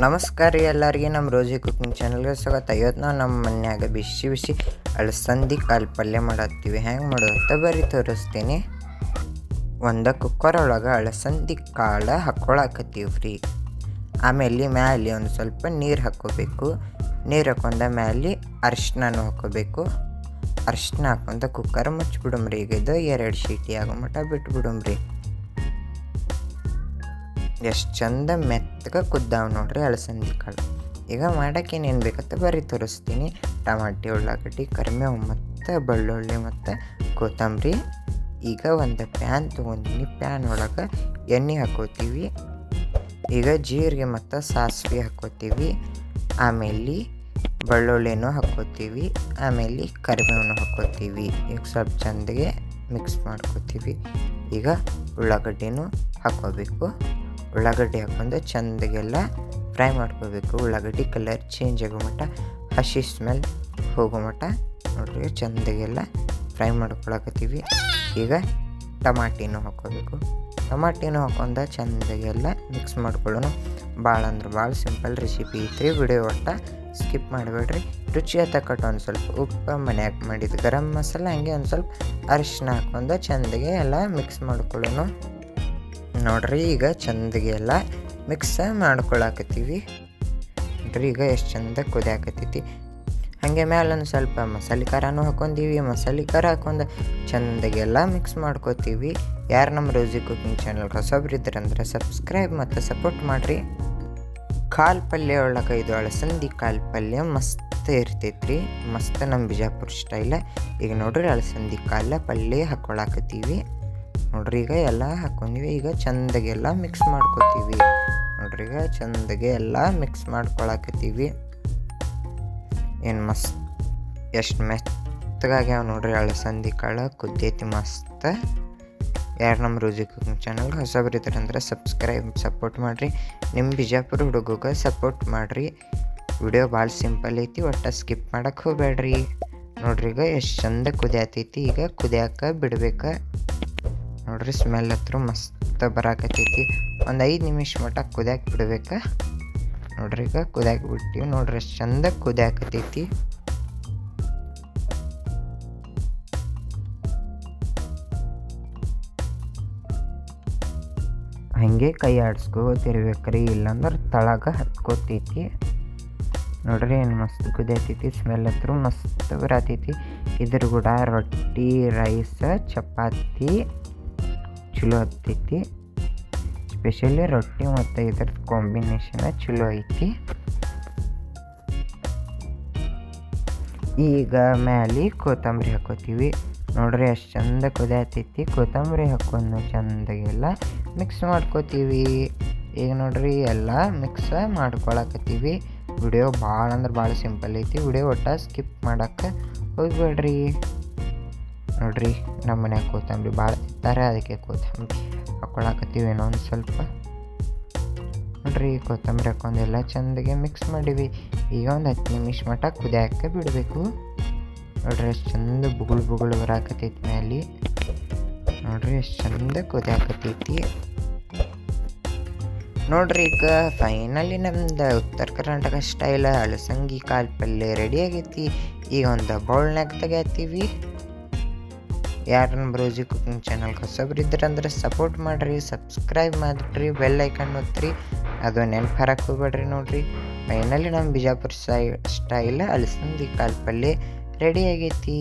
ನಮಸ್ಕಾರ ರೀ ಎಲ್ಲರಿಗೆ ನಮ್ಮ ರೋಜಿ ಕುಕಿಂಗ್ ಚಾನಲ್ಗೆ ಸ್ವಾಗತ. ಇವತ್ತು ನಾವು ನಮ್ಮ ಮನ್ಯಾಗ ಬಿಸಿ ಬಿಸಿ ಅಳಸಂದಿ ಕಾಳು ಪಲ್ಯ ಮಾಡತ್ತೀವಿ. ಹೆಂಗೆ ಮಾಡೋದಂತ ಬರೀ ತೋರಿಸ್ತೀನಿ. ಒಂದು ಕುಕ್ಕರ್ ಒಳಗೆ ಅಳಸಂದಿ ಕಾಳು ಹಾಕ್ಕೊಳಕತ್ತೀವಿ ರೀ. ಆಮೇಲೆ ಮ್ಯಾಲೆ ಒಂದು ಸ್ವಲ್ಪ ನೀರು ಹಾಕ್ಕೋಬೇಕು. ನೀರು ಹಾಕೊಂಡ ಮ್ಯಾಲೆ ಅರಿಶಿನೂ ಹಾಕ್ಕೋಬೇಕು. ಅರಿಶಿನ ಹಾಕೊಂಡ ಕುಕ್ಕರ್ ಮುಚ್ಚಿಬಿಡಮ್ರಿ. ಈಗ ಇದು 2 ಸೀಟಿ ಆಗೋ ಮಟ್ಟ ಬಿಟ್ಬಿಡಮ್ರಿ. ಎಷ್ಟು ಚಂದ ಮೆತ್ತಗೆ ಕುದ್ದಾವ ನೋಡ್ರಿ ಅಳಸಂದಿ ಕಾಳು. ಈಗ ಮಾಡೋಕೆ ಏನೇನು ಬೇಕಂತ ಬರೀ ತೋರಿಸ್ತೀನಿ. ಟಮಾಟಿ, ಉಳ್ಳಾಗಡ್ಡಿ, ಕರಿಬೇವು ಮತ್ತು ಬೆಳ್ಳುಳ್ಳಿ ಮತ್ತು ಕೊತ್ತಂಬರಿ. ಈಗ ಒಂದು ಪ್ಯಾನ್ ತೊಗೊಂಡಿನಿ. ಪ್ಯಾನ್ ಒಳಗೆ ಎಣ್ಣೆ ಹಾಕೋತೀವಿ. ಈಗ ಜೀರಿಗೆ ಮತ್ತು ಸಾಸಿವೆ ಹಾಕೋತೀವಿ. ಆಮೇಲೆ ಬೆಳ್ಳುಳ್ಳಿನೂ ಹಾಕ್ಕೋತೀವಿ. ಆಮೇಲೆ ಕರಿಬೇವನ್ನು ಹಾಕ್ಕೋತೀವಿ. ಈಗ ಸ್ವಲ್ಪ ಚಂದಗೆ ಮಿಕ್ಸ್ ಮಾಡ್ಕೋತೀವಿ. ಈಗ ಉಳ್ಳಾಗಡ್ಡಿನೂ ಹಾಕ್ಕೋಬೇಕು. ಉಳ್ಳಾಗಡ್ಡಿ ಹಾಕೊಂಡು ಚೆಂದಗೆಲ್ಲ ಫ್ರೈ ಮಾಡ್ಕೋಬೇಕು. ಉಳ್ಳಾಗಡ್ಡಿ ಕಲರ್ ಚೇಂಜ್ ಆಗೋ ಮಟ್ಟ, ಹಸಿ ಸ್ಮೆಲ್ ಹೋಗೋ ಮಟ್ಟ ನೋಡ್ರಿ ಚೆಂದಗೆಲ್ಲ ಫ್ರೈ ಮಾಡ್ಕೊಳಕತ್ತೀವಿ. ಈಗ ಟಮಾಟಿನೂ ಹಾಕ್ಕೋಬೇಕು. ಟಮಾಟಿನೂ ಹಾಕೊಂಡು ಚೆಂದಗೆಲ್ಲ ಮಿಕ್ಸ್ ಮಾಡ್ಕೊಳ್ಳೋಣ. ಭಾಳ ಅಂದ್ರೆ ಭಾಳ ಸಿಂಪಲ್ ರೆಸಿಪಿ ಐತ್ರಿ. ವಿಡಿಯೋ ಒಟ್ಟ ಸ್ಕಿಪ್ ಮಾಡಬೇಡ್ರಿ. ರುಚಿ ತಕ್ಕಟ್ಟು ಒಂದು ಸ್ವಲ್ಪ ಉಪ್ಪು, ಮನ್ಯಾಗ ಮಾಡಿದ ಗರಂ ಮಸಾಲ, ಹಂಗೆ ಒಂದು ಸ್ವಲ್ಪ ಅರಿಶಿನ ಹಾಕೊಂಡು ಚೆಂದಗೆ ಎಲ್ಲ ಮಿಕ್ಸ್ ಮಾಡ್ಕೊಳ್ಳೋಣ. ನೋಡ್ರಿ ಈಗ ಚಂದಗೆ ಎಲ್ಲ ಮಿಕ್ಸ್ ಮಾಡ್ಕೊಳಕತ್ತೀವಿ. ನೋಡ್ರಿ ಈಗ ಎಷ್ಟು ಚಂದ ಕುದಿಯಾಕತ್ತೈತಿ. ಹಾಗೆ ಮೇಲೆ ಒಂದು ಸ್ವಲ್ಪ ಮಸಾಲೆ ಖಾರನೂ ಹಾಕೊಂಡೀವಿ. ಮಸಾಲೆ ಖಾರ ಹಾಕೊಂಡು ಚಂದಗೆಲ್ಲ ಮಿಕ್ಸ್ ಮಾಡ್ಕೋತೀವಿ. ಯಾರು ನಮ್ಮ ರೋಜಿ ಕುಕಿಂಗ್ ಚಾನಲ್ಗೆ ಹೊಸಬ್ರಿದ್ರಂದ್ರೆ ಸಬ್ಸ್ಕ್ರೈಬ್ ಮತ್ತು ಸಪೋರ್ಟ್ ಮಾಡಿರಿ. ಕಾಳು ಪಲ್ಯ ಒಳಗೆ ಇದು ಅಳಸಂದಿ ಕಾಳು ಪಲ್ಯ ಮಸ್ತ್ ಇರ್ತೈತ್ರಿ. ಮಸ್ತ್ ನಮ್ಮ ಬಿಜಾಪುರ ಸ್ಟೈಲ. ಈಗ ನೋಡ್ರಿ ಅಳಸಂದಿ ಕಾಳು ಪಲ್ಯ ಹಾಕ್ಕೊಳಕತ್ತೀವಿ. ನೋಡ್ರಿ ಈಗ ಎಲ್ಲ ಹಾಕ್ಕೊಂಡಿವಿ. ಈಗ ಚಂದಗೆಲ್ಲ ಮಿಕ್ಸ್ ಮಾಡ್ಕೋತೀವಿ. ನೋಡ್ರಿ ಈಗ ಚಂದಗೆ ಎಲ್ಲ ಮಿಕ್ಸ್ ಮಾಡ್ಕೊಳಕತ್ತೀವಿ. ಏನು ಮಸ್ತ್ ಎಷ್ಟು ಮೆತ್ತಗಾಗ್ಯಾವ ನೋಡ್ರಿ ಅಳಸಂದಿ ಕಾಳು. ಕುದ್ದೈತಿ ಮಸ್ತ್. ಯಾರು ನಮ್ಮ ರೋಜಿ ಕುಕಿಂಗ್ ಚಾನಲ್ಗೆ ಹೊಸಬ್ರಿದ್ರಂದ್ರೆ ಸಬ್ಸ್ಕ್ರೈಬ್ ಸಪೋರ್ಟ್ ಮಾಡಿರಿ. ನಿಮ್ಮ ಬಿಜಾಪುರ ಹುಡುಗಗೆ ಸಪೋರ್ಟ್ ಮಾಡಿರಿ. ವಿಡಿಯೋ ಭಾಳ ಸಿಂಪಲ್ ಐತಿ. ಒಟ್ಟು ಸ್ಕಿಪ್ ಮಾಡೋಕ್ಕೆ ಹೋಗ್ಬೇಡ್ರಿ. ನೋಡ್ರಿ ಈಗ ಎಷ್ಟು ಚಂದ ಕುದಿಯಾತೈತಿ. ಈಗ ಕುದಿಯಾಕ ಬಿಡ್ಬೇಕು. ನೋಡ್ರಿ ಸ್ಮೆಲ್ ಹತ್ರ ಮಸ್ತ್ ಬರಾಕತ್ತೈತಿ. ಒಂದು 5 ನಿಮಿಷ ಮಟ್ಟ ಕುದಿಯಾಕೆ ಬಿಡ್ಬೇಕು. ನೋಡ್ರಿ ಈಗ ಕುದಿಯಾಕೆ ಬಿಟ್ಟಿವಿ. ನೋಡ್ರಿ ಎಷ್ಟು ಚಂದ ಕುದಿಯಾಕತ್ತೈತಿ. ಹಾಗೆ ಕೈ ಆಡಿಸ್ಕೋತಿರ್ಬೇಕ್ರಿ, ಇಲ್ಲಾಂದ್ರೆ ತಳಗ ಹತ್ಕೋತೈತಿ. ನೋಡ್ರಿ ಏನು ಮಸ್ತ್ ಕುದಿಯತೈತಿ. ಸ್ಮೆಲ್ ಹತ್ರ ಮಸ್ತ್ ಬರತೈತಿ. ಇದ್ರ ಕೂಡ ರೊಟ್ಟಿ, ರೈಸ್, ಚಪಾತಿ ಚಲೋ ಹತ್ತೈತಿ. ಸ್ಪೆಷಲಿ ರೊಟ್ಟಿ ಮತ್ತು ಇದ್ರದ್ದು ಕಾಂಬಿನೇಷನ್ ಚಲೋ ಐತಿ. ಈಗ ಮ್ಯಾಲೆ ಕೊತ್ತಂಬರಿ ಹಾಕೋತೀವಿ. ನೋಡ್ರಿ ಎಷ್ಟು ಚಂದ ಕುದಿಯತೈತಿ. ಕೊತ್ತಂಬರಿ ಹಾಕೊಂಡು ಚಂದಾಗೆಲ್ಲ ಮಿಕ್ಸ್ ಮಾಡ್ಕೋತೀವಿ. ಈಗ ನೋಡ್ರಿ ಎಲ್ಲ ಮಿಕ್ಸ್ ಮಾಡ್ಕೊಳಕತ್ತೀವಿ. ವಿಡಿಯೋ ಭಾಳ ಅಂದ್ರೆ ಭಾಳ ಸಿಂಪಲ್ ಐತಿ. ವಿಡಿಯೋ ಒಟ್ಟ ಸ್ಕಿಪ್ ಮಾಡೋಕ್ಕೆ ಹೋಗ್ಬೇಡ್ರಿ. ನೋಡ್ರಿ ನಮ್ಮ ಮನ್ಯಾಗ ಕೊತ್ತಂಬರಿ ಭಾಳ ತಿಂತಾರೆ, ಅದಕ್ಕೆ ಕೊತ್ತಂಬರಿ ಹಾಕ್ಕೊಳಕತ್ತೀವಿ. ಏನೋ ಒಂದು ಸ್ವಲ್ಪ ನೋಡ್ರಿ ಕೊತ್ತಂಬರಿ ಹಾಕೊಂಡು ಎಲ್ಲ ಚಂದಗೆ ಮಿಕ್ಸ್ ಮಾಡೀವಿ. ಈಗ ಒಂದು 10 ನಿಮಿಷ ಮಟ್ಟ ಕುದಿಯಾಕೆ ಬಿಡಬೇಕು. ನೋಡ್ರಿ ಎಷ್ಟು ಚಂದ ಬುಗುಳು ಬರಾಕತ್ತೈತಿ ಮ್ಯಾಲೆ. ನೋಡ್ರಿ ಎಷ್ಟು ಚಂದ ಕುದಿಯಾಕತ್ತೈತಿ. ನೋಡ್ರಿ ಈಗ ಫೈನಲಿ ನಮ್ದು ಉತ್ತರ ಕರ್ನಾಟಕ ಸ್ಟೈಲ ಅಳಸಂದಿ ಕಾಳು ಪಲ್ಯ ರೆಡಿ ಆಗೈತಿ. ಈಗ ಒಂದು ಬೌಲ್ನಾಗ ತೆಗಿತೀವಿ. ಯಾರು ನಮ್ಮ ರೋಜಿ ಕುಕಿಂಗ್ ಚಾನಲ್ಗೆ ಹೊಸಬ್ರಿದ್ರಂದ್ರೆ ಸಪೋರ್ಟ್ ಮಾಡಿರಿ, ಸಬ್ಸ್ಕ್ರೈಬ್ ಮಾಡಿರಿ, ಬೆಲ್ ಐಕನ್ ಒತ್ತಿರಿ. ಅದು ನೆನಪು ಹಾರಕ್ಕೆ ಹೋಗ್ಬೇಡ್ರಿ. ನೋಡ್ರಿ ಫೈನಲಿ ನಮ್ಮ ಬಿಜಾಪುರ ಸ್ಟೈಲ್ ಅಳಸಂದಿ ಕಾಳು ಪಲ್ಯ ರೆಡಿ ಆಗೈತಿ.